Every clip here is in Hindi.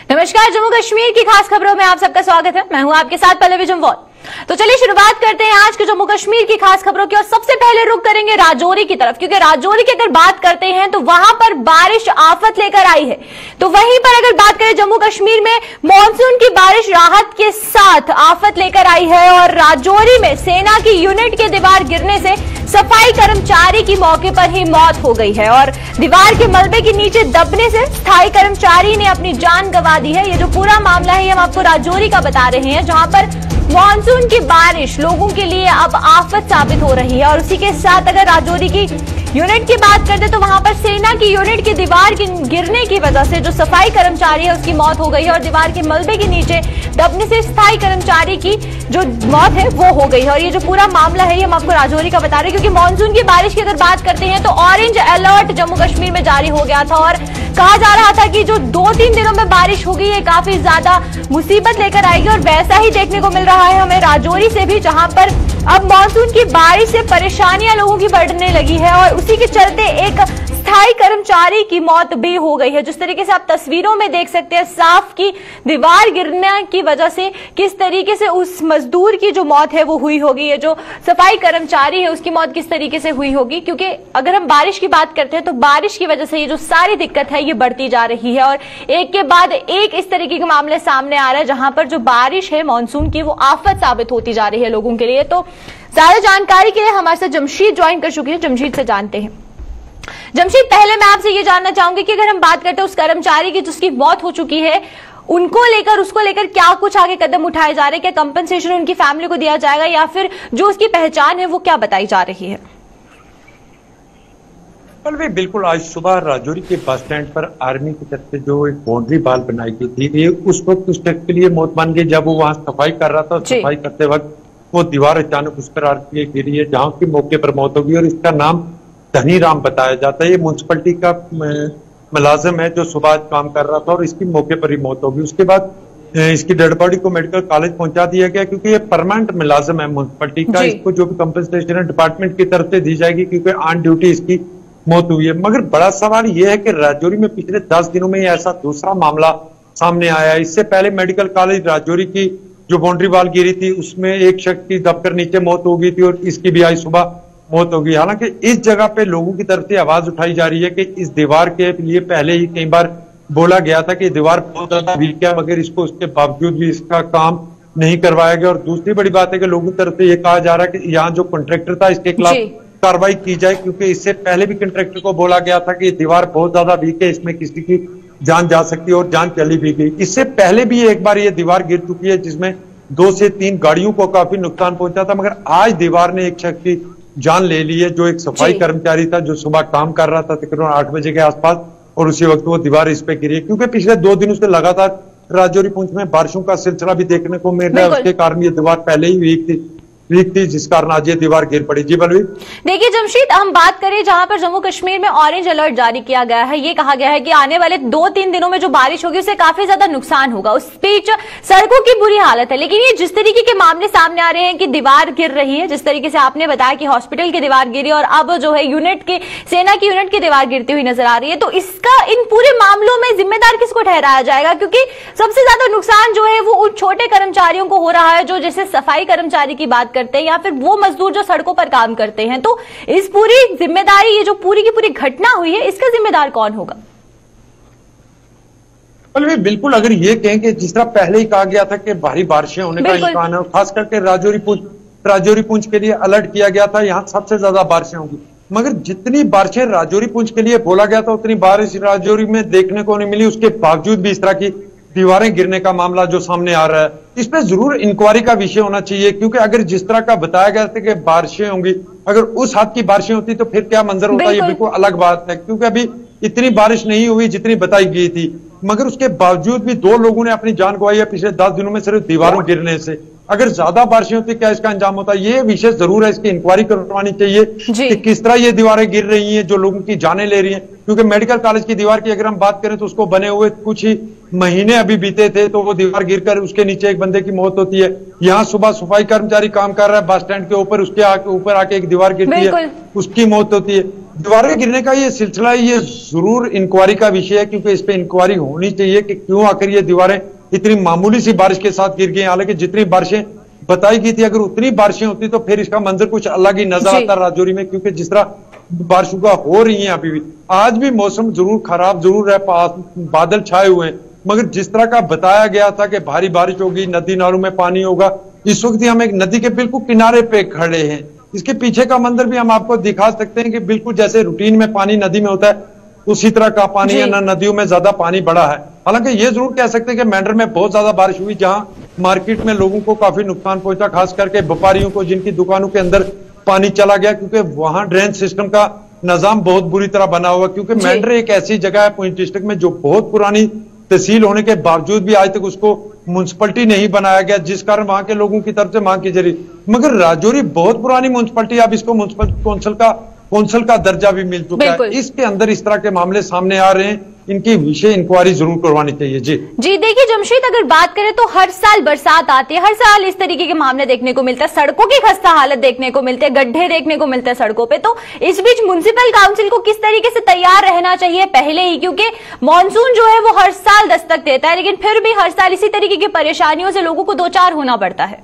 नमस्कार, जम्मू कश्मीर की खास खबरों में आप सबका स्वागत है। मैं हूं आपके साथ पल्लवी जम्वाल। तो चलिए शुरुआत करते हैं आज के जम्मू कश्मीर की खास खबरों की और सबसे पहले रुख करेंगे राजौरी की तरफ, क्योंकि राजौरी की अगर बात करते हैं तो वहां पर बारिश आफत लेकर आई है। तो वहीं पर अगर बात करें जम्मू कश्मीर में मानसून की बारिश राहत के साथ आफत लेकर आई है और राजौरी में सेना की यूनिट की दीवार गिरने से सफाई कर्मचारी की मौके पर ही मौत हो गई है और दीवार के मलबे के नीचे दबने से स्थायी कर्मचारी ने अपनी जान गंवा दी है। ये जो पूरा मामला है ये हम आपको राजौरी का बता रहे हैं, जहां पर मानसून की बारिश लोगों के लिए अब आफत साबित हो रही है। और उसी के साथ अगर राजौरी की यूनिट की बात करते तो वहां पर सेना की यूनिट की दीवार गिरने की वजह से जो सफाई कर्मचारी है उसकी मौत हो गई है और दीवार के मलबे के नीचे दबने से स्थायी कर्मचारी की जो मौत है वो हो गई है। और ये जो पूरा मामला है ये हम आपको राजौरी का बता रहे हैं, क्योंकि मानसून की बारिश की अगर बात करते हैं तो ऑरेंज अलर्ट जम्मू कश्मीर में जारी हो गया था और कहा जा रहा था कि जो 2-3 दिनों में बारिश होगी ये काफी ज्यादा मुसीबत लेकर आएगी और वैसा ही देखने को मिल रहा है हमें राजौरी से भी, जहां पर अब मानसून की बारिश से परेशानियां लोगों की बढ़ने लगी है और उसी के चलते एक स्थायी कर्मचारी की मौत भी हो गई है। जिस तरीके से आप तस्वीरों में देख सकते हैं साफ की दीवार गिरने की वजह से किस तरीके से उस मजदूर की जो मौत है वो हुई होगी, ये जो सफाई कर्मचारी है उसकी मौत किस तरीके से हुई होगी। क्योंकि अगर हम बारिश की बात करते हैं तो बारिश की वजह से ये जो सारी दिक्कत है ये बढ़ती जा रही है और एक के बाद एक इस तरीके के मामले सामने आ रहा है, जहां पर जो बारिश है मानसून की वो आफत साबित होती जा रही है लोगों के लिए। तो ज्यादा जानकारी के लिए हमारे साथ जमशीद ज्वाइन कर चुके हैं, जमशीद से जानते हैं। जमशीद, पहले मैं आपसे ये जानना चाहूंगी कि अगर हम बात करते हैं उस कर्मचारी की जिसकी मौत हो चुकी है उसको लेकर क्या कुछ आगे कदम उठाए जा रहे हैं, क्या कंपनसेशन उनकी फैमिली को दिया जाएगा या फिर जो उसकी पहचान है वो क्या बताई जा रही है? बिल्कुल, आज सुबह राजौरी के बस स्टैंड पर आर्मी की तरफ से जो एक बाउंड्री वाल बनाई गई थी उस वक्त उस व्यक्ति के लिए मौत मान गई जब वो वहां सफाई कर रहा था। सफाई करते वक्त वो दीवार अचानक उस पर गिरी है जहां की मौके पर मौत होगी और इसका नाम धनी राम बताया जाता है। ये म्युनिसिपैलिटी का मुलाजिम है जो सुबह काम कर रहा था और इसकी मौके पर ही मौत होगी। उसके बाद इसकी डेड बॉडी को मेडिकल कॉलेज पहुंचा दिया गया क्योंकि ये परमानेंट मुलाजिम है म्युनिसिपैलिटी का। इसको जो भी कंपनसेशन है डिपार्टमेंट की तरफ से दी जाएगी क्योंकि ऑन ड्यूटी इसकी मौत हुई है। मगर बड़ा सवाल यह है कि राजौरी में पिछले 10 दिनों में ऐसा दूसरा मामला सामने आया। इससे पहले मेडिकल कॉलेज राजौरी की जो बाउंड्री वाल गिरी थी उसमें एक शख्स की दबकर नीचे मौत हो गई थी और इसकी भी आज सुबह मौत हो गई। हालांकि इस जगह पे लोगों की तरफ से आवाज उठाई जा रही है कि इस दीवार के लिए पहले ही कई बार बोला गया था कि दीवार बहुत ज्यादा वीक है, मगर इसको उसके बावजूद भी इसका काम नहीं करवाया गया। और दूसरी बड़ी बात है कि लोगों की तरफ से यह कहा जा रहा है कि यहाँ जो कॉन्ट्रैक्टर था इसके खिलाफ कार्रवाई की जाए, क्योंकि इससे पहले भी कॉन्ट्रैक्टर को बोला गया था कि दीवार बहुत ज्यादा वीक है, इसमें किसी की जान जा सकती है और जान चली भी गई। इससे पहले भी एक बार ये दीवार गिर चुकी है जिसमें 2 से 3 गाड़ियों को काफी नुकसान पहुंचा था, मगर आज दीवार ने एक शख्स की जान ले ली है जो एक सफाई कर्मचारी था जो सुबह काम कर रहा था तकरीबन 8 बजे के आसपास और उसी वक्त वो दीवार इस पे गिरी है। क्योंकि पिछले 2 दिनों से लगातार राजौरी पुंछ में बारिशों का सिलसिला भी देखने को मिल रहा है, उसके कारण ये दीवार पहले ही वीक थी जिस कारण आज ये दीवार गिर पड़ी। जी बलवी, देखिए जमशीद, हम बात करें जहां पर जम्मू कश्मीर में ऑरेंज अलर्ट जारी किया गया है, ये कहा गया है कि आने वाले 2-3 दिनों में जो बारिश होगी उससे काफी ज्यादा नुकसान होगा। उस बीच सड़कों की बुरी हालत है, लेकिन ये जिस तरीके के मामले सामने आ रहे हैं कि दीवार गिर रही है, जिस तरीके से आपने बताया कि हॉस्पिटल की दीवार गिरी और अब जो है सेना की यूनिट की दीवार गिरती हुई नजर आ रही है, तो इसका इन पूरे मामलों में जिम्मेदार किसको ठहराया जाएगा? क्योंकि सबसे ज्यादा नुकसान जो है वो उन छोटे कर्मचारियों को हो रहा है जो जैसे सफाई कर्मचारी की बात करते हैं या फिर वो मजदूर जो सड़कों पर काम करते हैं। तो इस पूरी जिम्मेदारी, ये जो पूरी की पूरी घटना हुई है, इसका जिम्मेदार कौन होगा? बिल्कुल, अगर ये कहें कि जिस तरह पहले ही कहा गया था कि भारी बारिशें होने का इम्कान है और खास करके राजौरी पुंछ के लिए अलर्ट किया गया था, यहाँ सबसे ज्यादा बारिशें होंगी, मगर जितनी बारिशें राजौरी पुंछ के लिए बोला गया था उतनी बारिश राजौरी में देखने को नहीं मिली। उसके बावजूद भी इस तरह की दीवारें गिरने का मामला जो सामने आ रहा है इस पे जरूर इंक्वायरी का विषय होना चाहिए, क्योंकि अगर जिस तरह का बताया गया था कि बारिशें होंगी, अगर उस हद की बारिशें होती तो फिर क्या मंजर होता, ये बिल्कुल अलग बात है। क्योंकि अभी इतनी बारिश नहीं हुई जितनी बताई गई थी, मगर उसके बावजूद भी 2 लोगों ने अपनी जान गंवाई है पिछले 10 दिनों में सिर्फ दीवारों गिरने से। अगर ज्यादा बारिशें होती क्या इसका अंजाम होता, ये विषय जरूर है, इसकी इंक्वायरी करवानी चाहिए कि किस तरह ये दीवारें गिर रही हैं जो लोगों की जानें ले रही हैं। क्योंकि मेडिकल कॉलेज की दीवार की अगर हम बात करें तो उसको बने हुए कुछ ही महीने अभी बीते थे तो वो दीवार गिरकर उसके नीचे एक बंदे की मौत होती है। यहाँ सुबह सफाई कर्मचारी काम कर रहा है बस स्टैंड के ऊपर, उसके ऊपर आके एक दीवार गिरती है, उसकी मौत होती है। दीवारें गिरने का ये सिलसिला ये जरूर इंक्वायरी का विषय है, क्योंकि इस पे इंक्वायरी होनी चाहिए कि क्यों आखिर ये दीवारें इतनी मामूली सी बारिश के साथ गिर गई। हालांकि जितनी बारिशें बताई गई थी, अगर उतनी बारिशें होती तो फिर इसका मंजर कुछ अलग ही नजर आता राजौरी में, क्योंकि जिस तरह बारिशों का हो रही है अभी भी, आज भी मौसम जरूर खराब जरूर है, बादल छाए हुए हैं, मगर जिस तरह का बताया गया था कि भारी बारिश होगी, नदी नालों में पानी होगा, इस वक्त हम एक नदी के बिल्कुल किनारे पे खड़े हैं। इसके पीछे का मंजर भी हम आपको दिखा सकते हैं कि बिल्कुल जैसे रूटीन में पानी नदी में होता है उसी तरह का पानी है, न नदियों में ज्यादा पानी बढ़ा है। हालांकि ये जरूर कह सकते हैं कि मेंढर में बहुत ज्यादा बारिश हुई, जहां मार्केट में लोगों को काफी नुकसान पहुंचा, खास करके व्यापारियों को जिनकी दुकानों के अंदर पानी चला गया, क्योंकि वहां ड्रेन सिस्टम का निजाम बहुत बुरी तरह बना हुआ। क्योंकि मेंढर एक ऐसी जगह है पुंछ डिस्ट्रिक्ट में जो बहुत पुरानी तहसील होने के बावजूद भी आज तक उसको म्युनिसिपलिटी नहीं बनाया गया, जिस कारण वहां के लोगों की तरफ से मांग की जा रही। मगर राजौरी बहुत पुरानी म्युनिसिपलिटी, अब इसको म्युनिसिपल कौंसिल का दर्जा भी मिल चुका है। इसके अंदर इस तरह के मामले सामने आ रहे हैं, इनकी विषय इंक्वायरी जरूर करवानी चाहिए। जी देखिए जमशेद, अगर बात करें तो हर साल बरसात आती है, हर साल इस तरीके के मामले देखने को मिलता है, सड़कों की खस्ता हालत देखने को मिलते हैं, गड्ढे देखने को मिलते हैं सड़कों पे। तो इस बीच म्युनिसिपल काउंसिल को किस तरीके से तैयार रहना चाहिए पहले ही, क्योंकि मानसून जो है वो हर साल दस्तक देता है, लेकिन फिर भी हर साल इसी तरीके की परेशानियों से लोगों को दो चार होना पड़ता है।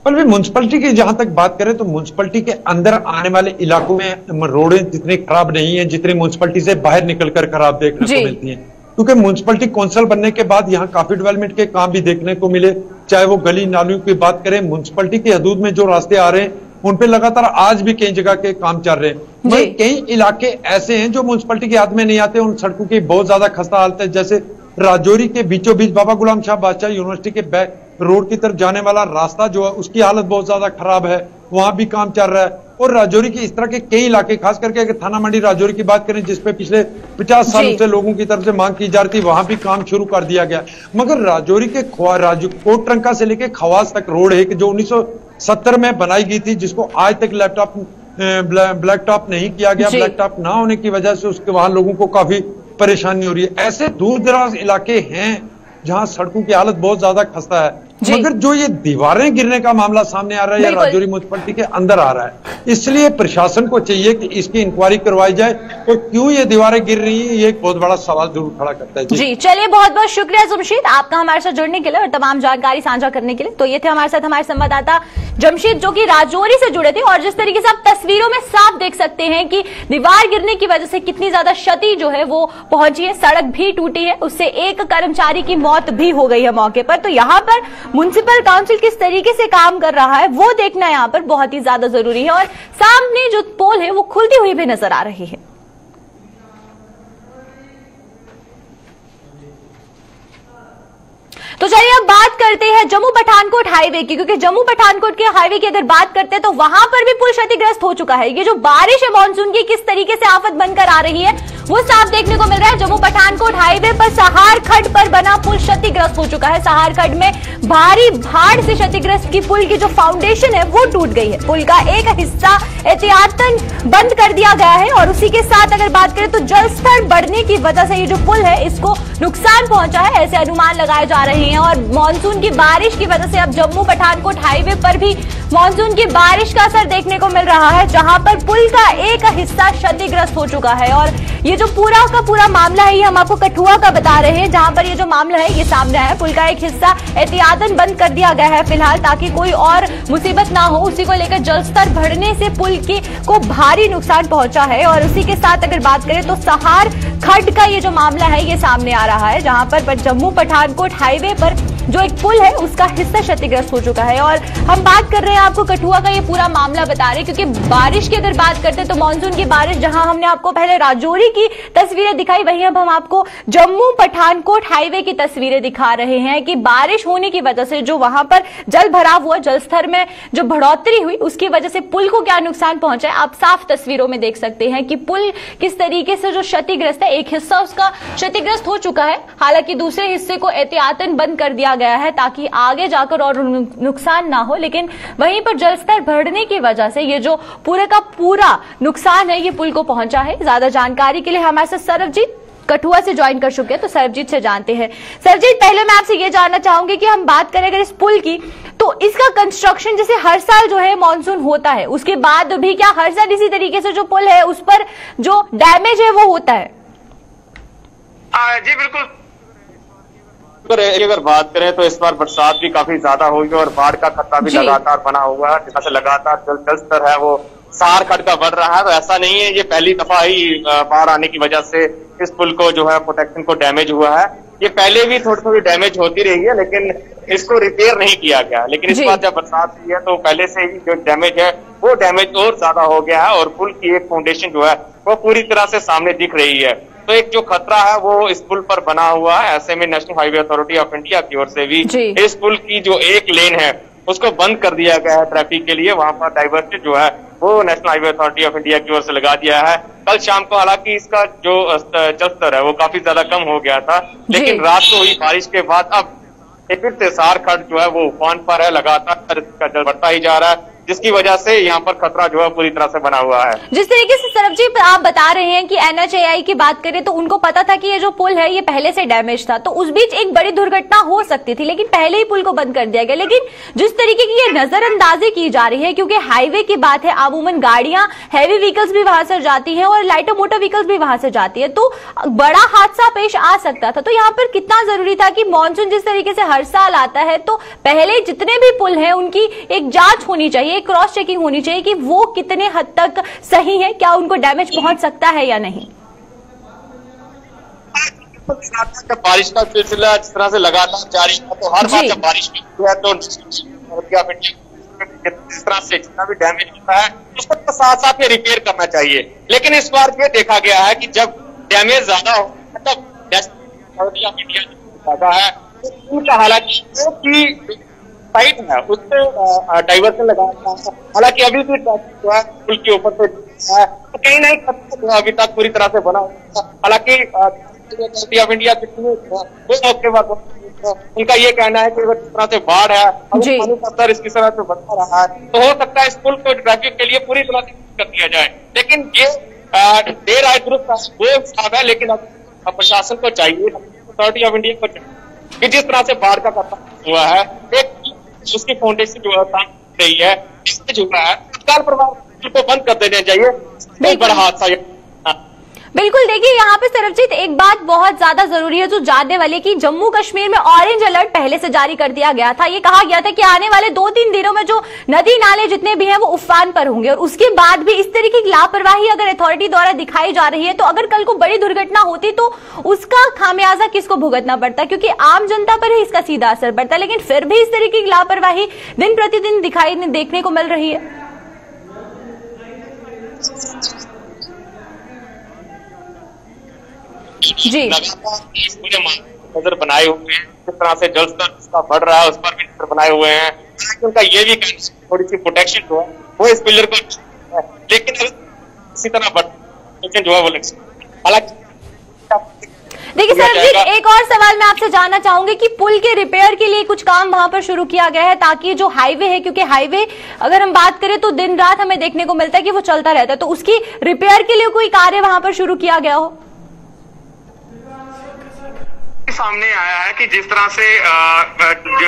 पर भी म्युनिसिपलिटी की जहां तक बात करें तो म्युनिसिपलिटी के अंदर आने वाले इलाकों में रोडें जितनी खराब नहीं है जितनी म्युनिसिपलिटी से बाहर निकलकर खराब देखने को मिलती हैं, क्योंकि म्युनिसिपलिटी कौंसिल बनने के बाद यहाँ काफी डेवलपमेंट के काम भी देखने को मिले। चाहे वो गली नालियों की बात करें, म्युनिसिपलिटी की हदूद में जो रास्ते आ रहे हैं उन पे लगातार आज भी कई जगह के काम चल रहे हैं। वही कई इलाके ऐसे हैं जो म्युनिसिपलिटी के हाथ में नहीं आते, उन सड़कों की बहुत ज्यादा खस्ता हालत है। जैसे राजौरी के बीचों बीच बाबा गुलाम शाह बादशाह यूनिवर्सिटी के बैक रोड की तरफ जाने वाला रास्ता जो है उसकी हालत बहुत ज्यादा खराब है, वहां भी काम चल रहा है। और राजौरी की इस तरह के कई इलाके, खास करके अगर थाना मंडी राजौरी की बात करें जिसपे पिछले 50 सालों से लोगों की तरफ से मांग की जा रही थी, वहां भी काम शुरू कर दिया गया। मगर राजौरी के कोटरंका से लेकर खवास तक रोड है कि जो 1970 में बनाई गई थी, जिसको आज तक ब्लैक टॉप नहीं किया गया। ब्लैक टॉप ना होने की वजह से उसके वहां लोगों को काफी परेशानी हो रही है। ऐसे दूर दराज इलाके हैं जहां सड़कों की हालत बहुत ज्यादा खस्ता है। मगर जो ये दीवारें गिरने का मामला सामने आ रहा है या राजौरी म्युनिसिपलिटी के अंदर आ रहा है, इसलिए प्रशासन को चाहिए कि इसकी इंक्वायरी करवाई जाए और क्यों ये दीवारें गिर रही हैं, ये एक बहुत बड़ा सवाल जरूर खड़ा करता है। जी चलिए, बहुत बहुत शुक्रिया जमशेद आपका हमारे साथ जुड़ने के लिए और तमाम जानकारी साझा करने के लिए। तो ये थे हमारे साथ हमारे संवाददाता जमशेद जो कि राजौरी से जुड़े थे, और जिस तरीके से आप तस्वीरों में साफ देख सकते हैं कि दीवार गिरने की वजह से कितनी ज्यादा क्षति जो है वो पहुंची है, सड़क भी टूटी है, उससे एक कर्मचारी की मौत भी हो गई है मौके पर। तो यहाँ पर म्युनिसिपल काउंसिल किस तरीके से काम कर रहा है वो देखना यहाँ पर बहुत ही ज्यादा जरूरी है, और सामने जो पोल है वो खुलती हुई भी नजर आ रही है। तो चलिए अब बात करते हैं जम्मू पठानकोट हाईवे की, क्योंकि जम्मू पठानकोट के हाईवे की अगर बात करते हैं तो वहां पर भी पुल क्षतिग्रस्त हो चुका है। ये जो बारिश है मानसून की किस तरीके से आफत बनकर आ रही है वो साफ देखने को मिल रहा है। जम्मू पठानकोट हाईवे पर सहार खड्ड पर बना पुल क्षतिग्रस्त हो चुका है। सहार खड्ड में भारी बाढ़ से क्षतिग्रस्त की पुल की जो फाउंडेशन है वो टूट गई है। पुल का एक हिस्सा एहतियातन बंद कर दिया गया है, और उसी के साथ अगर बात करें तो जल स्तर बढ़ने की वजह से ये जो पुल है इसको नुकसान पहुंचा है, ऐसे अनुमान लगाए जा रहे हैं। और मानसून की बारिश की वजह से अब जम्मू पठानकोट हाईवे पर भी मानसून की बारिश का असर देखने को मिल रहा है, जहां पर पुल का एक हिस्सा क्षतिग्रस्त हो चुका है। और ये जो पूरा का पूरा मामला है ये हम आपको कठुआ का बता रहे हैं, जहां पर ये जो मामला है ये सामने आया है। पुल का एक हिस्सा एहतियातन बंद कर दिया गया है फिलहाल, ताकि कोई और मुसीबत ना हो। उसी को लेकर जल स्तर बढ़ने से पुल को भारी नुकसान पहुंचा है। और उसी के साथ अगर बात करें तो सहार खड्ड का ये जो मामला है ये सामने आ रहा है, जहां पर जम्मू पठानकोट हाईवे पर जो एक पुल है उसका हिस्सा क्षतिग्रस्त हो चुका है। और हम बात कर रहे हैं आपको कठुआ का ये पूरा मामला बता रहे हैं, क्योंकि बारिश की अगर बात करते हैं तो मानसून की बारिश, जहां हमने आपको पहले राजौरी की तस्वीरें दिखाई, वहीं अब हम आपको जम्मू पठानकोट हाईवे की तस्वीरें दिखा रहे हैं कि बारिश होने की वजह से जो वहां पर जल भराव हुआ, जल स्तर में जो बढ़ोतरी हुई उसकी वजह से पुल को क्या नुकसान पहुंचा है आप साफ तस्वीरों में देख सकते हैं कि पुल किस तरीके से जो क्षतिग्रस्त है, एक हिस्सा उसका क्षतिग्रस्त हो चुका है। हालांकि दूसरे हिस्से को एहतियातन बंद कर दिया गया है ताकि आगे जाकर और नुकसान ना हो, लेकिन वहीं पर जलस्तर बढ़ने की वजह से ये जो पूरे का पूरा नुकसान है ये पुल को पहुंचा है। ज्यादा जानकारी के लिए हमारे साथ सरबजीत कठुआ से ज्वाइन कर चुके हैं, तो सरबजीत से जानते हैं। सरबजीत, पहले मैं आपसे ये जानना चाहूंगी कि हम बात करें अगर इस पुल की, तो इसका कंस्ट्रक्शन जैसे हर साल जो है मानसून होता है, उसके बाद भी क्या हर साल इसी तरीके से जो पुल है उस पर जो डैमेज है वो होता है? जी बिल्कुल। अगर बात करें तो इस बार बरसात भी काफी ज्यादा हुई और बाढ़ का खतरा भी लगातार बना हुआ है, जिससे लगातार जल स्तर है वो सार खड़ का बढ़ रहा है। तो ऐसा नहीं है ये पहली दफा ही बाढ़ आने की वजह से इस पुल को जो है प्रोटेक्शन को डैमेज हुआ है। ये पहले भी थोड़ी थोड़ी डैमेज होती रही है, लेकिन इसको रिपेयर नहीं किया गया। लेकिन इस बार जब बरसात हुई है तो पहले से ही जो डैमेज है वो डैमेज और ज्यादा हो गया है और पुल की एक फाउंडेशन जो है वो पूरी तरह से सामने दिख रही है। तो एक जो खतरा है वो इस पुल पर बना हुआ है। ऐसे में national highway authority of India की ओर से भी इस पुल की जो एक लेन है उसको बंद कर दिया गया है ट्रैफिक के लिए। वहां पर डाइवर्जन जो है वो national highway authority of India की ओर से लगा दिया है। कल शाम को हालांकि इसका जो जल स्तर है वो काफी ज्यादा कम हो गया था, लेकिन रात को हुई बारिश के बाद अब फिर से सार खड्ड जो है वो उफान पर है, लगातार इसका जल बढ़ता ही जा रहा है, जिसकी वजह से यहाँ पर खतरा जो है पूरी तरह से बना हुआ है। जिस तरीके से सरबजीत आप बता रहे हैं कि NHAI की बात करें तो उनको पता था कि ये जो पुल है ये पहले से डैमेज था, तो उस बीच एक बड़ी दुर्घटना हो सकती थी, लेकिन पहले ही पुल को बंद कर दिया गया। लेकिन जिस तरीके की ये नजरअंदाजी की जा रही है, क्योंकि हाईवे की बात है, अमूमन गाड़ियां, हैवी व्हीकल्स भी वहां से जाती हैं और लाइटर मोटर व्हीकल्स भी वहां से जाती है, तो बड़ा हादसा पेश आ सकता था। तो यहाँ पर कितना जरूरी था कि मानसून जिस तरीके से हर साल आता है तो पहले जितने भी पुल है उनकी एक जांच होनी चाहिए, क्रॉस चेकिंग होनी चाहिए कि वो कितने हद तक सही है, क्या उनको डैमेज पहुंच सकता है या नहीं। बारिश का सिलसिला जिस तरह से लगातार जारी है, तो हर बार जब बारिश है तो जिस तरह से जितना भी डैमेज होता है उसको तो साथ साथ में रिपेयर करना चाहिए। लेकिन इस बार ये देखा गया है कि जब डैमेज ज्यादा हो तब ज्यादा है, उनका हालांकि साइड है उसको डाइवर्सन लगाना है। हालांकि अभी भी जो है पुल के ऊपर से तो कहीं ना कहीं अभी तक पूरी तरह से बना हुआ। हालांकि ऑफ इंडिया के बाद उनका ये कहना है कि अगर इस तरह से बाढ़ है, पानी का स्तर इसकी तरह से बढ़ता रहा है, तो हो सकता है इस पुल को ट्रैफिक के लिए पूरी तरह से कर दिया जाए। लेकिन ये देर आए दुरुस्त वो हिसाब है, लेकिन अब प्रशासन को चाहिए, अथॉरिटी ऑफ इंडिया को चाहिए कि जिस तरह से बाढ़ का खतरा हुआ है एक उसकी फाउंडेशन जो है काम रही है, इससे जुड़ा है, तत्काल प्रभाव को बंद कर देना चाहिए। बहुत बड़ा हादसा बिल्कुल। देखिए यहाँ पे सरबजीत एक बात बहुत ज्यादा जरूरी है जो जानने वाले की, जम्मू कश्मीर में ऑरेंज अलर्ट पहले से जारी कर दिया गया था। ये कहा गया था कि आने वाले 2-3 दिनों में जो नदी नाले जितने भी हैं वो उफान पर होंगे, और उसके बाद भी इस तरीके की लापरवाही अगर अथॉरिटी द्वारा दिखाई जा रही है तो अगर कल को बड़ी दुर्घटना होती तो उसका खामियाजा किसको भुगतना पड़ता, क्योंकि आम जनता पर ही इसका सीधा असर पड़ता है। लेकिन फिर भी इस तरीके की लापरवाही दिन प्रतिदिन देखने को मिल रही है। जी नजर बनाए हुए हैं, जिस तरह से जल स्तर उसका बढ़ रहा है उस पर भी नजर बनाए हुए हैं। उनका ये भी थोड़ी सी प्रोटेक्शन जो है वो इस पिलर को, लेकिन इसी तरह बढ़ जो है वो हालांकि देखिए सरबजीत, एक और सवाल मैं आपसे जानना चाहूंगी कि पुल के रिपेयर के लिए कुछ काम वहां पर शुरू किया गया है, ताकि जो हाईवे है, क्योंकि हाईवे अगर हम बात करें तो दिन रात हमें देखने को मिलता है कि वो चलता रहता है, तो उसकी रिपेयर के लिए कोई कार्य वहां पर शुरू किया गया हो? सामने आया है कि जिस तरह से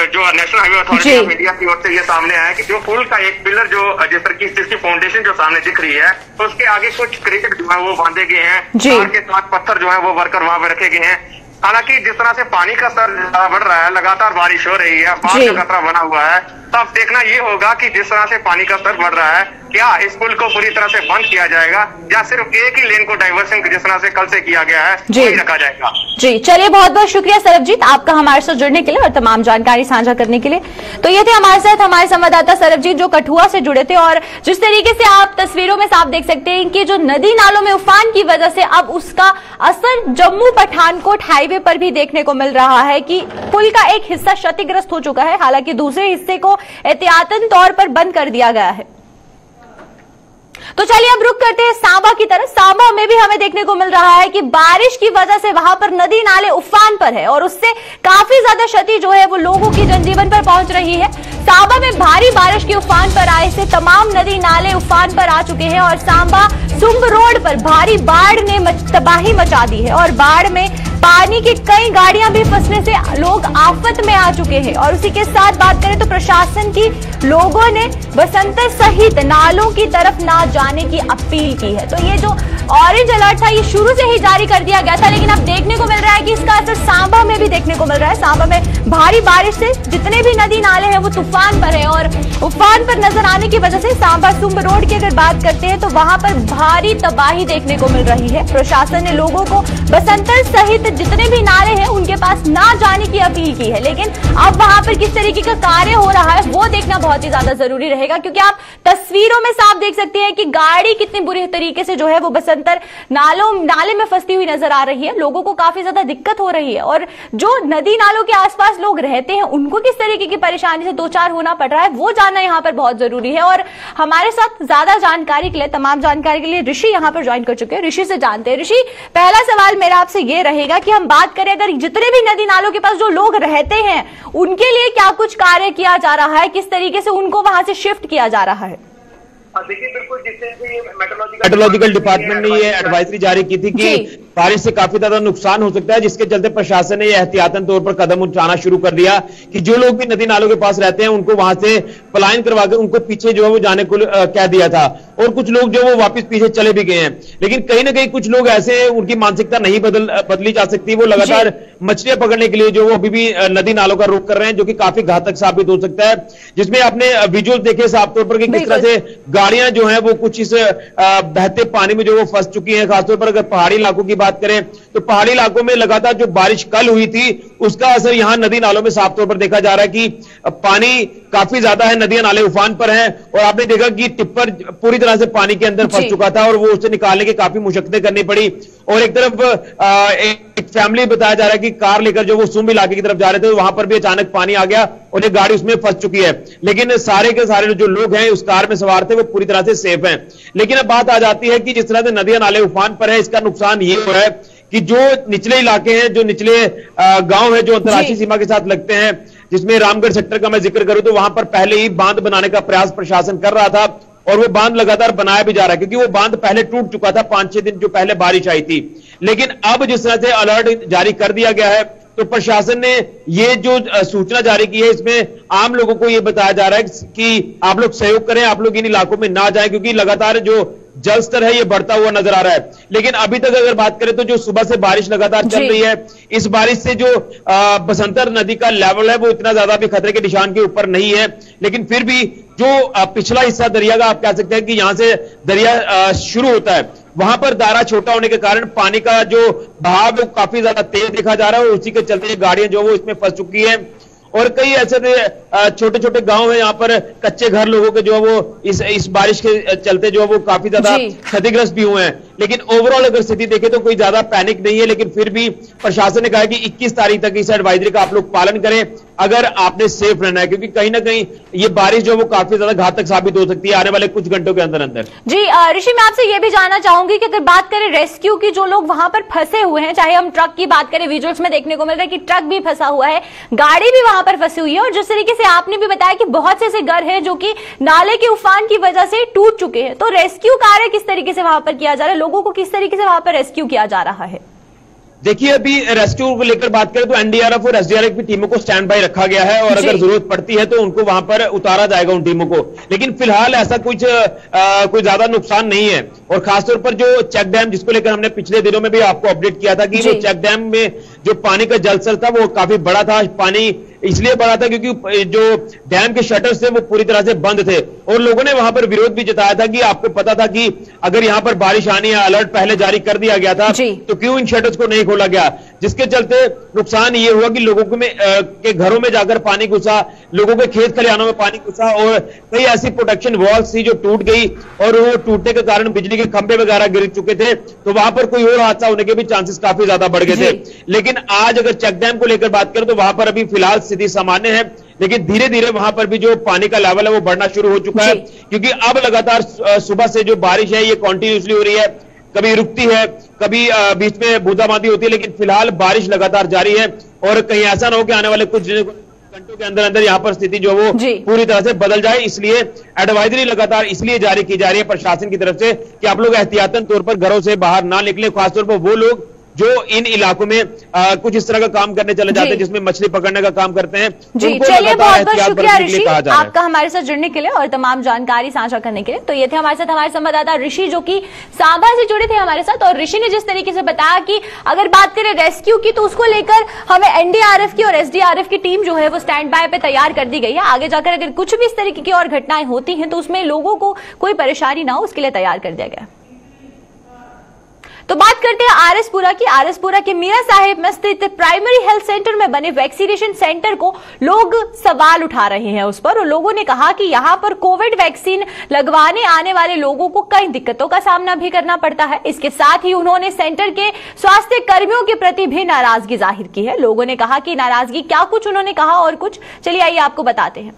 जो national highway authority of India की ओर से ये सामने आया है कि जो पुल का एक पिलर जो जिस तरह की जिसकी फाउंडेशन जो सामने दिख रही है, तो उसके आगे कुछ क्रिकेट जो है वो बांधे गए हैं, तार के साथ पत्थर जो है वो वर्कर वहां पर रखे गए हैं। हालांकि जिस तरह से पानी का स्तर बढ़ रहा है, लगातार बारिश हो रही है, बाढ़ का खतरा बना हुआ है, तब देखना ये होगा कि जिस तरह से पानी का स्तर बढ़ रहा है, क्या इस पुल को पूरी तरह से बंद किया जाएगा या सिर्फ एक ही लेन को डाइवर्सन जिस तरह से कल से किया गया है वही रखा जाएगा। जी चलिए, बहुत बहुत शुक्रिया सरबजीत आपका हमारे साथ जुड़ने के लिए और तमाम जानकारी साझा करने के लिए। तो ये थे हमारे साथ हमारे संवाददाता सरबजीत जो कठुआ से जुड़े थे, और जिस तरीके से आप तस्वीरों में साफ देख सकते हैं कि जो नदी नालों में उफान की वजह से अब उसका असर जम्मू पठानकोट हाईवे पर भी देखने को मिल रहा है कि पुल का एक हिस्सा क्षतिग्रस्त हो चुका है, हालांकि दूसरे हिस्से को एहतियातन तौर पर बंद कर दिया गया है। तो चलिए अब रुक करते हैं सांबा की तरफ। सांबा में भी हमें देखने को मिल रहा है कि बारिश की वजह से वहां पर नदी नाले उफान पर है और उससे काफी ज्यादा क्षति जो है वो लोगों की जनजीवन पर पहुंच रही है। सांबा में भारी बारिश के उफान पर आए से तमाम नदी नाले उफान पर आ चुके हैं और सांबा सुंब रोड पर भारी बाढ़ ने तबाही मचा दी है और बाढ़ में पानी की कई गाड़ियां भी फंसने से लोग आफत में आ चुके हैं। और उसी के साथ बात करें तो प्रशासन की लोगों ने बसंतर सहित नालों की तरफ ना जाने की अपील की है। तो ये जो ऑरेंज अलर्ट था ये शुरू से ही जारी कर दिया गया था, लेकिन अब देखने को मिल रहा है कि इसका असर सांबा में भी देखने को मिल रहा है। सांबा में भारी बारिश से जितने भी नदी नाले हैं वो तूफान पर है और उफान पर नजर आने की वजह से सांबा सुंब रोड की अगर बात करते हैं तो वहां पर भारी तबाही देखने को मिल रही है। प्रशासन ने लोगों को बसंतर सहित जितने भी नाले हैं उनके पास ना जाने की अपील की है, लेकिन अब वहां पर किस तरीके का कार्य हो रहा है वो देखना बहुत ही ज्यादा जरूरी रहेगा, क्योंकि आप तस्वीरों में साफ देख सकते हैं कि गाड़ी कितनी बुरी तरीके से जो है वो बसंतर नाले में फंसती हुई नजर आ रही है। लोगों को काफी ज्यादा दिक्कत हो रही है और जो नदी नालों के आसपास लोग रहते हैं उनको किस तरीके की परेशानी से दो चार होना पड़ रहा है वो जानना यहाँ पर बहुत जरूरी है। और हमारे साथ ज्यादा जानकारी के लिए, तमाम जानकारी के लिए ऋषि यहाँ पर ज्वाइन कर चुके हैं। ऋषि से जानते हैं। ऋषि, पहला सवाल मेरा आपसे ये रहेगा कि हम बात करें अगर जितने भी नदी नालों के पास जो लोग रहते हैं उनके लिए क्या कुछ कार्य किया जा रहा है, किस तरीके से उनको वहां से शिफ्ट किया जा रहा है? देखिए, बिल्कुल जिस तरह से मेट्रोलॉजिकल डिपार्टमेंट ने ये एडवाइजरी जारी की थी कि बारिश से काफी ज्यादा नुकसान हो सकता है, जिसके चलते प्रशासन ने यह एहतियातन तौर पर कदम उठाना शुरू कर दिया कि जो लोग भी नदी नालों के पास रहते हैं उनको वहां से पलायन करवा के उनको पीछे जो है वो जाने को कह दिया था और कुछ लोग जो वो वापस पीछे चले भी गए हैं। लेकिन कहीं ना कहीं कुछ लोग ऐसे हैं उनकी मानसिकता नहीं बदली जा सकती, वो लगातार मछलियां पकड़ने के लिए जो वो अभी भी नदी नालों का रुख कर रहे हैं, जो कि काफी घातक साबित हो सकता है। जिसमें आपने विजुअल देखे साफ तौर पर कि किस तरह से गाड़ियां जो है वो कुछ इस बहते पानी में जो वो फंस चुकी हैं। खासतौर पर अगर पहाड़ी इलाकों की बात करें तो पहाड़ी इलाकों में लगातार जो बारिश कल हुई थी उसका असर यहां नदी नालों में साफ तौर पर देखा जा रहा है कि पानी काफी ज्यादा है, नदियां नाले उफान पर हैं और आपने देखा कि टिप्पर पूरी तरह से पानी के अंदर फंस चुका था और वो उसे निकालने की काफी मुशक्कतें करनी पड़ी। और एक तरफ एक फैमिली बताया जा रहा है कि कार लेकर जो वो सुंब इलाके की तरफ जा रहे थे, वहां पर भी अचानक पानी आ गया और एक गाड़ी उसमें फंस चुकी है। लेकिन सारे के सारे जो लोग हैं उस कार में सवार थे वो पूरी तरह से सेफ हैं। लेकिन अब बात आ जाती है कि जिस तरह से नदियां नाले उफान पर है, इसका नुकसान ये हो रहा है कि जो निचले इलाके हैं, जो निचले गांव है जो अंतर्राष्ट्रीय सीमा के साथ लगते हैं, जिसमें रामगढ़ सेक्टर का मैं जिक्र करूं तो वहां पर पहले ही बांध बनाने का प्रयास प्रशासन कर रहा था और वो बांध लगातार बनाया भी जा रहा है, क्योंकि वो बांध पहले टूट चुका था 5-6 दिन जो पहले बारिश आई थी। लेकिन अब जिस तरह से अलर्ट जारी कर दिया गया है तो प्रशासन ने ये जो सूचना जारी की है इसमें आम लोगों को ये बताया जा रहा है कि आप लोग सहयोग करें, आप लोग इन इलाकों में ना जाएं, क्योंकि लगातार जो जल स्तर है ये बढ़ता हुआ नजर आ रहा है। लेकिन अभी तक अगर बात करें तो जो सुबह से बारिश लगातार चल रही है, इस बारिश से जो बसंतर नदी का लेवल है वो इतना ज्यादा भी खतरे के निशान के ऊपर नहीं है। लेकिन फिर भी जो पिछला हिस्सा दरिया का आप कह सकते हैं कि यहां से दरिया शुरू होता है, वहां पर दायरा छोटा होने के कारण पानी का जो बहाव वो काफी ज्यादा तेज देखा जा रहा है और उसी के चलते गाड़ियां जो वो इसमें फंस चुकी है। और कई ऐसे छोटे छोटे गांव हैं यहाँ पर कच्चे घर लोगों के जो है वो इस बारिश के चलते जो है वो काफी ज्यादा क्षतिग्रस्त भी हुए हैं। लेकिन ओवरऑल अगर स्थिति देखें तो कोई ज्यादा पैनिक नहीं है। लेकिन फिर भी प्रशासन ने कहा है कि 21 तारीख तक इस एडवाइजरी का आप लोग पालन करें अगर आपने सेफ रहना है, क्योंकि कहीं ना कहीं ये बारिश जो वो काफी ज्यादा घातक साबित हो सकती है आने वाले कुछ घंटों के अंदर अंदर। जी ऋषि, मैं आपसे ये भी जानना चाहूंगी कि अगर बात करें रेस्क्यू की, जो लोग वहां पर फंसे हुए हैं, चाहे हम ट्रक की बात करें, विजुअल्स में देखने को मिल रहा है कि ट्रक भी फंसा हुआ है, गाड़ी भी वहां पर फंसी हुई है और जिस तरीके से आपने भी बताया कि बहुत से ऐसे घर हैं जो कि नाले के उफान की वजह से टूट चुके हैं, तो रेस्क्यू कार्य किस तरीके से वहां पर किया जा रहा है, लोगों को किस तरीके से वहां पर रेस्क्यू किया जा रहा है? देखिए, अभी रेस्क्यू को लेकर बात करें तो एनडीआरएफ और एसडीआरएफ की टीमों को स्टैंड बाय रखा गया है और अगर जरूरत पड़ती है तो उनको वहां पर उतारा जाएगा उन टीमों को। लेकिन फिलहाल ऐसा कुछ कोई ज्यादा नुकसान नहीं है। और खासतौर पर जो चेक डैम जिसको लेकर हमने पिछले दिनों में भी आपको अपडेट किया था कि वो चेक डैम में जो पानी का जलस्तर था वो काफी बड़ा था। पानी इसलिए बढ़ा था क्योंकि जो डैम के शटर्स थे वो पूरी तरह से बंद थे और लोगों ने वहां पर विरोध भी जताया था कि आपको पता था कि अगर यहां पर बारिश आनी है, अलर्ट पहले जारी कर दिया गया था, तो क्यों इन शटर्स को नहीं खोला गया, जिसके चलते नुकसान ये हुआ कि लोगों के घरों में जाकर पानी घुसा, लोगों के खेत खलिहानों में पानी घुसा और कई ऐसी प्रोटेक्शन वॉल्स थी जो टूट गई और वो टूटने के कारण बिजली के खंभे वगैरह गिर चुके थे, तो वहां पर कोई और हादसा होने के भी चांसेस काफी ज्यादा बढ़ गए थे। लेकिन आज अगर चेक डैम को लेकर बात करें तो वहां पर अभी फिलहाल स्थिति सामान्य है, लेकिन धीरे धीरे वहां पर भी जो पानी का लेवल है वो बढ़ना शुरू हो चुका है, क्योंकि अब लगातार सुबह से जो बारिश है ये कंटिन्यूसली हो रही है, कभी रुकती है, कभी बीच में बूंदाबांदी होती है, लेकिन फिलहाल बारिश लगातार जारी है और कहीं ऐसा ना हो कि आने वाले कुछ दिनों घंटों के अंदर अंदर यहाँ पर स्थिति जो वो पूरी तरह से बदल जाए, इसलिए एडवाइजरी लगातार इसलिए जारी की जा रही है प्रशासन की तरफ से कि आप लोग एहतियातन तौर पर घरों से बाहर ना निकले, खासतौर पर वो लोग जो इन इलाकों में कुछ इस तरह का काम करने चले जाते हैं जिसमें मछली पकड़ने का काम करते हैं। जी चलिए, बहुत बहुत शुक्रिया ऋषि आपका हमारे साथ जुड़ने के लिए और तमाम जानकारी साझा करने के लिए। तो ये थे हमारे साथ हमारे संवाददाता ऋषि जो कि सांबा से जुड़े थे हमारे साथ, और ऋषि ने जिस तरीके से बताया कि अगर बात करें रेस्क्यू की तो उसको लेकर हमें एनडीआरएफ की और एसडीआरएफ की टीम जो है वो स्टैंड बाय पे तैयार कर दी गई है। आगे जाकर अगर कुछ भी इस तरीके की और घटनाएं होती हैं तो उसमें लोगों को कोई परेशानी ना हो उसके लिए तैयार कर दिया गया। तो बात करते हैं आरएसपुरा की। आरएसपुरा के मीरा साहिब में स्थित प्राइमरी हेल्थ सेंटर में बने वैक्सीनेशन सेंटर को लोग सवाल उठा रहे हैं उस पर, और लोगों ने कहा कि यहां पर कोविड वैक्सीन लगवाने आने वाले लोगों को कई दिक्कतों का सामना भी करना पड़ता है। इसके साथ ही उन्होंने सेंटर के स्वास्थ्य कर्मियों के प्रति भी नाराजगी जाहिर की है। लोगों ने कहा कि नाराजगी क्या कुछ उन्होंने कहा और कुछ, चलिए आइए आपको बताते हैं।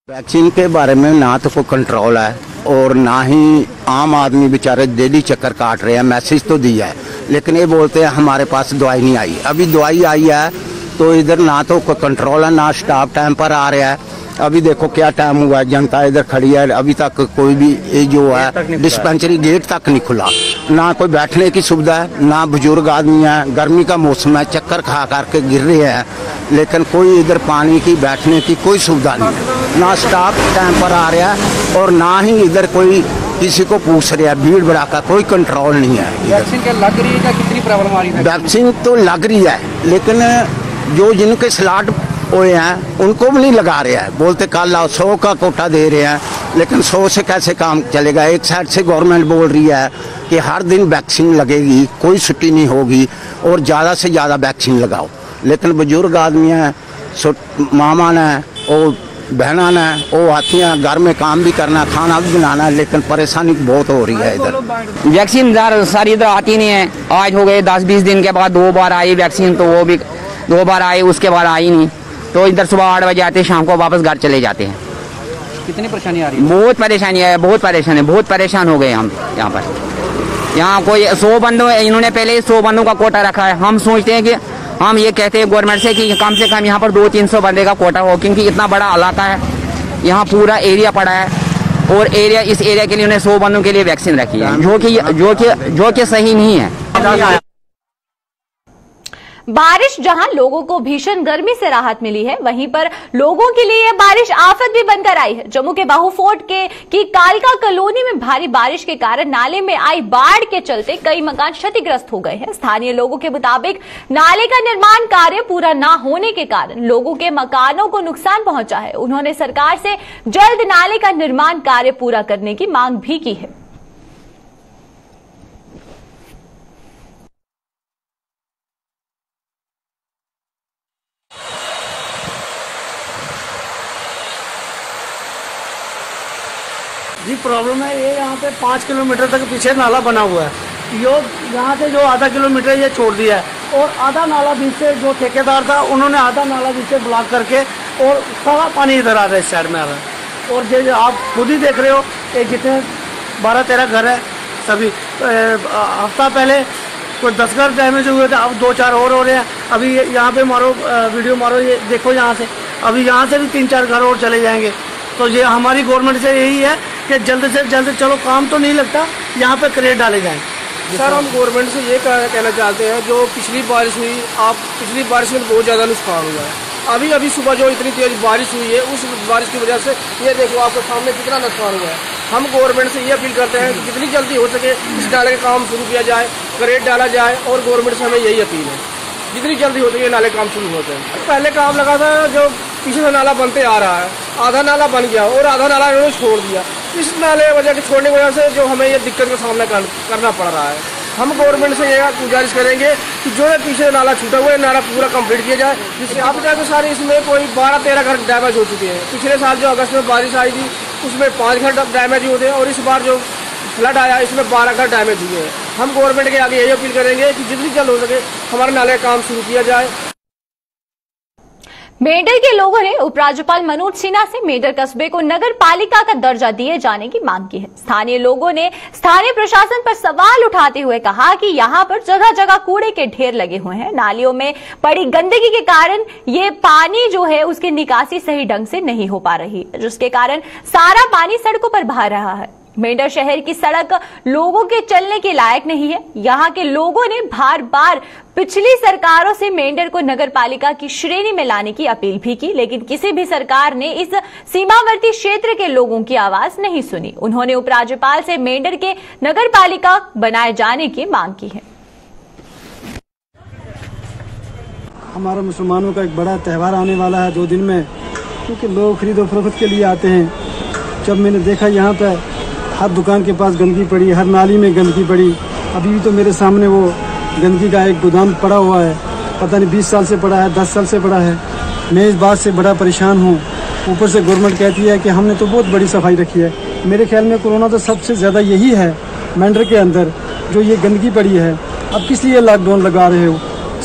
वैक्सीन के बारे में ना तो कोई कंट्रोल है और ना ही आम आदमी बेचारे डेली चक्कर काट रहे हैं। मैसेज तो दिया है लेकिन ये बोलते हैं हमारे पास दवाई नहीं आई। अभी दवाई आई है तो इधर ना तो कोई कंट्रोल है ना स्टाफ टाइम पर आ रहा है। अभी देखो क्या टाइम हुआ है, जनता इधर खड़ी है, अभी तक कोई भी जो है डिस्पेंसरी गेट तक नहीं खुला। ना कोई बैठने की सुविधा है, ना बुजुर्ग आदमी है, गर्मी का मौसम है, चक्कर खा करके गिर रहे हैं, लेकिन कोई इधर पानी की बैठने की कोई सुविधा नहीं है। ना स्टाफ टाइम पर आ रहा है और ना ही इधर कोई किसी को पूछ रहा है। भीड़ भड़ाका कोई कंट्रोल नहीं है। वैक्सीन क्या लग रही है क्या, कितनी प्रॉब्लम आ रही है? वैक्सीन तो लग रही है लेकिन जो जिनके स्लॉट हुए हैं उनको भी नहीं लगा रहे हैं। बोलते कल आओ, 100 का कोटा दे रहे हैं, लेकिन 100 से कैसे काम चलेगा। एक साइड से गवर्नमेंट बोल रही है कि हर दिन वैक्सीन लगेगी, कोई छुट्टी नहीं होगी और ज़्यादा से ज़्यादा वैक्सीन लगाओ, लेकिन बुजुर्ग आदमी हैं, मामा ने और बहना ने वो आती हैं, घर में काम भी करना, खाना भी बनाना, लेकिन परेशानी बहुत हो रही है इधर। वैक्सीन सारी इधर आती नहीं है। आज हो गए 10-20 दिन के बाद 2 बार आई वैक्सीन, तो वो भी 2 बार आई, उसके बाद आई नहीं। तो इधर सुबह 8 बजे आते हैं, शाम को वापस घर चले जाते हैं। कितनी परेशानी आ रही है? बहुत परेशानी है, बहुत परेशान है, बहुत परेशान हो गए हम यहाँ पर। यहाँ कोई 100 बंदों, इन्होंने पहले 100 बंदों का कोटा रखा है। हम सोचते हैं कि हम ये कहते हैं गवर्नमेंट से कि कम से कम यहाँ पर 200-300 बंदे का कोटा हो, क्योंकि इतना बड़ा इलाका है, यहाँ पूरा एरिया पड़ा है और इस एरिया के लिए उन्हें 100 बंदों के लिए वैक्सीन रखी है, जो कि सही नहीं है। बारिश जहां लोगों को भीषण गर्मी से राहत मिली है, वहीं पर लोगों के लिए यह बारिश आफत भी बनकर आई है। जम्मू के बाहू फोर्ट की कालका कॉलोनी में भारी बारिश के कारण नाले में आई बाढ़ के चलते कई मकान क्षतिग्रस्त हो गए हैं। स्थानीय लोगों के मुताबिक नाले का निर्माण कार्य पूरा न होने के कारण लोगों के मकानों को नुकसान पहुंचा है। उन्होंने सरकार से जल्द नाले का निर्माण कार्य पूरा करने की मांग भी की है। जी प्रॉब्लम है ये, यहाँ पे 5 किलोमीटर तक पीछे नाला बना हुआ है। यो यहाँ से जो आधा किलोमीटर ये छोड़ दिया है और आधा नाला बीच से जो ठेकेदार था उन्होंने आधा नाला बीच से ब्लॉक करके और सारा पानी इधर आ रहा है, इस साइड में आ रहा है। और जो आप खुद ही देख रहे हो ये जितने 12-13 घर है, सभी हफ्ता पहले कोई 10 घर डैमेज हुए थे, अब 2-4 और हो रहे हैं। अभी यहाँ पे मारो वीडियो मारो, ये देखो यहाँ से, अभी यहाँ से भी 3-4 घर और चले जाएंगे। तो ये हमारी गवर्नमेंट से यही है कि जल्द से जल्द, चलो काम तो नहीं लगता, यहाँ पे क्रेट डाले जाएं। सर हम गवर्नमेंट से ये कहना चाहते हैं, जो पिछली बारिश हुई, पिछली बारिश में बहुत ज़्यादा नुकसान हुआ है। अभी सुबह जो इतनी तेज बारिश हुई है, उस बारिश की वजह से ये देखो आपके सामने कितना नुकसान हुआ है। हम गवर्नमेंट से ये अपील करते हैं कि जितनी जल्दी हो सके इस नाले का काम शुरू किया जाए, क्रेट डाला जाए, और गवर्नमेंट से हमें यही अपील है जितनी जल्दी हो सके नाले काम शुरू होते हैं। पहले काम लगा था, जो पीछे से नाला बनते आ रहा है, आधा नाला बन गया और आधा नाला इन्होंने छोड़ दिया। इस नाले वजह के छोड़ने की वजह से जो हमें ये दिक्कत का सामना करना पड़ रहा है। हम गवर्नमेंट से ये गुजारिश करेंगे कि जो है पीछे नाला छूटा हुआ है, नाला पूरा कंप्लीट किया जाए, जिससे अब तक सारे इसमें कोई 12-13 घर डैमेज हो चुके हैं। पिछले साल जो अगस्त में बारिश आई थी उसमें 5 घर डैमेज हुए थे और इस बार जो फ्लड आया इसमें 12 घर डैमेज हुए हैं। हम गवर्नमेंट के आगे यही अपील करेंगे कि जितनी जल्द हो सके हमारे नाले का काम शुरू किया जाए। मेंढर के लोगों ने उपराज्यपाल मनोज सिन्हा से मेंढर कस्बे को नगर पालिका का दर्जा दिए जाने की मांग की है। स्थानीय लोगों ने स्थानीय प्रशासन पर सवाल उठाते हुए कहा कि यहां पर जगह जगह कूड़े के ढेर लगे हुए हैं। नालियों में पड़ी गंदगी के कारण ये पानी जो है उसकी निकासी सही ढंग से नहीं हो पा रही है, जिसके कारण सारा पानी सड़कों पर बह रहा है। मेंढर शहर की सड़क लोगों के चलने के लायक नहीं है। यहाँ के लोगों ने बार बार पिछली सरकारों से मेंढर को नगर पालिका की श्रेणी में लाने की अपील भी की, लेकिन किसी भी सरकार ने इस सीमावर्ती क्षेत्र के लोगों की आवाज नहीं सुनी। उन्होंने उपराज्यपाल से मेंढर के नगर पालिका बनाए जाने की मांग की है। हमारा मुसलमानों का एक बड़ा त्यौहार आने वाला है 2 दिन में, क्योंकि लोग खरीदो फरोख्त के लिए आते हैं। जब मैंने देखा यहाँ पर हर दुकान के पास गंदगी पड़ी, हर नाली में गंदगी पड़ी। अभी भी तो मेरे सामने वो गंदगी का एक गोदाम पड़ा हुआ है, पता नहीं 20 साल से पड़ा है, 10 साल से पड़ा है। मैं इस बात से बड़ा परेशान हूँ। ऊपर से गवर्नमेंट कहती है कि हमने तो बहुत बड़ी सफाई रखी है। मेरे ख्याल में कोरोना तो सबसे ज़्यादा यही है मेंढर के अंदर, जो ये गंदगी पड़ी है। अब किस लिए लॉकडाउन लगा रहे हो?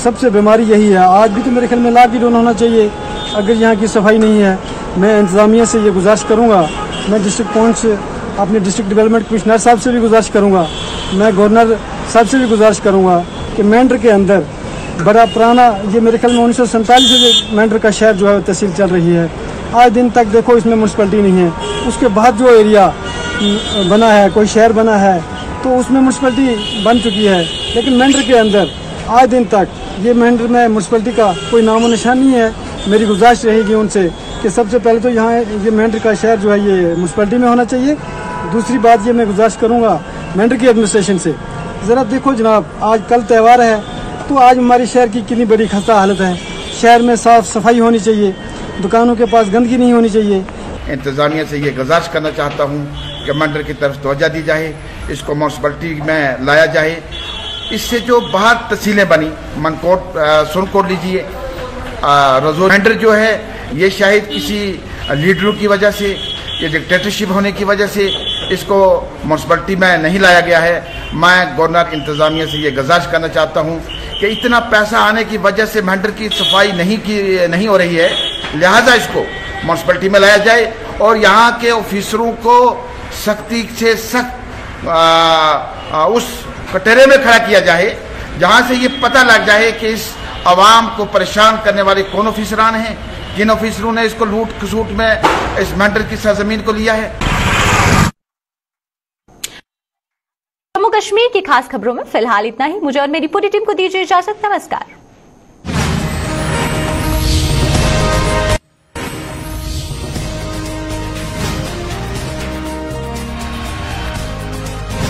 सबसे बीमारी यही है। आज भी तो मेरे ख्याल में लॉकडाउन होना चाहिए अगर यहाँ की सफाई नहीं है। मैं इंतज़ामिया से ये गुजारिश करूँगा, मैं डिस्ट्रिक्ट पहुँच अपने डिस्ट्रिक्ट डेवलपमेंट कमिश्नर साहब से भी गुजारिश करूंगा, मैं गवर्नर साहब से भी गुजारिश करूंगा कि मेंढर के अंदर बड़ा पुराना, ये मेरे ख्याल में 1947 से मेंढर का शहर जो है तहसील चल रही है। आज दिन तक देखो इसमें म्यूनसिपलिटी नहीं है। उसके बाद जो एरिया बना है, कोई शहर बना है, तो उसमें म्यूनसिपलिटी बन चुकी है। लेकिन मेंढर के अंदर आज दिन तक ये मेंढर में म्यूनसिपलिटी का कोई नामो निशान नहीं है। मेरी गुजारिश रहेगी उनसे कि सबसे पहले तो यहाँ ये मेंढर का शहर जो है ये म्यूनसिपलिटी में होना चाहिए। दूसरी बात ये मैं गुजारिश करूँगा मेंढर की एडमिनिस्ट्रेशन से, ज़रा देखो जनाब, आज कल त्यौहार है, तो आज हमारे शहर की कितनी बड़ी खस्ता हालत है। शहर में साफ सफाई होनी चाहिए, दुकानों के पास गंदगी नहीं होनी चाहिए। इंतज़ामिया से ये गुजारिश करना चाहता हूँ कि मेंढर की तरफ तवज्जो दी जाए, इसको म्यूनसिपलिटी में लाया जाए। इससे जो बाहर तहसीलें बनी, मनकोट, सुरकोट लीजिए, रजौरी, मेंढर जो है ये शायद किसी लीडरों की वजह से, ये डिक्टेटरशिप होने की वजह से इसको म्यूनसिपलिटी में नहीं लाया गया है। मैं गवर्नर इंतज़ामिया से ये गुजारिश करना चाहता हूँ कि इतना पैसा आने की वजह से मेंढर की सफाई नहीं हो रही है, लिहाजा इसको म्यूनसिपलिटी में लाया जाए और यहाँ के ऑफिसरों को सख्ती से सख्त उस कटहरे में खड़ा किया जाए, जहाँ से ये पता लग जाए कि इस आवाम को परेशान करने वाले कौन ऑफिसरान हैं, किन ऑफिसरों ने इसको लूट खसूट में इस मेंढर की सरजमीन को लिया है। जम्मू कश्मीर की खास खबरों में फिलहाल इतना ही। मुझे और मेरी पूरी टीम को दीजिए इजाजत। नमस्कार।